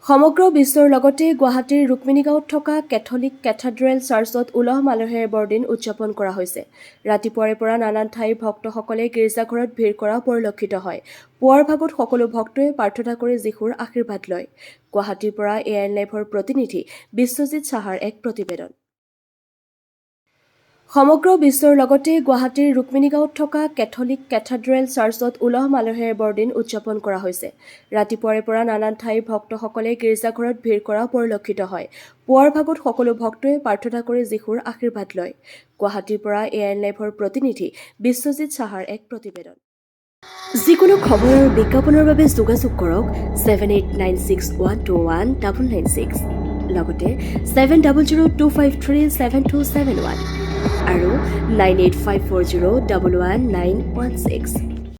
সমগ্ৰ বিশ্বৰ লগতে গুৱাহাটীৰ ৰুক্মিণীগাঁৱত থকা কেথলিক কেথেড্ৰেল চাৰ্চত উলহ মালহেৰে বৰদিন উদযাপন কৰা হৈছে। ৰাতিপুৱাৰে পৰা নানান ঠাইৰ ভক্তসকলে গীৰ্জাঘৰত ভিৰ কৰা পৰিলক্ষিত হয়। পুৱাৰ ভাগত সকলো ভক্তই প্ৰাৰ্থনা কৰি যীশুৰ আশীৰ্বাদ লয়। গুৱাহাটীৰ পৰা ANLiveৰ প্ৰতিনিধি বিশ্বজিৎ সাহাৰ এক প্ৰতিবেদন। সমগ্ৰ বিশ্বৰ লগতে গুৱাহাটীৰ ৰুক্মিণীগাঁৱত থকা কেথলিক কেথেড্ৰেল চাৰ্চত উলহ মালহেৰে বৰদিন উদযাপন কৰা হৈছে। ৰাতিপুৱাৰে পৰা নানান ঠাইৰ ভক্তসকলে গীৰ্জাঘৰত ভিৰ কৰা পৰিলক্ষিত হয়। পুৱাৰ ভাগত সকলো ভক্তই প্ৰাৰ্থনা কৰি যীশুৰ আশীৰ্বাদ লয়। গুৱাহাটীৰ পৰা ANLiveৰ প্ৰতিনিধি বিশ্বজিৎ সাহাৰ এক প্ৰতিবেদন। যিকোনো খবৰ আৰু বিজ্ঞাপনৰ বাবে যোগাযোগ কৰক 7896121996 লগতে 7002537271 আৰু 9854011916।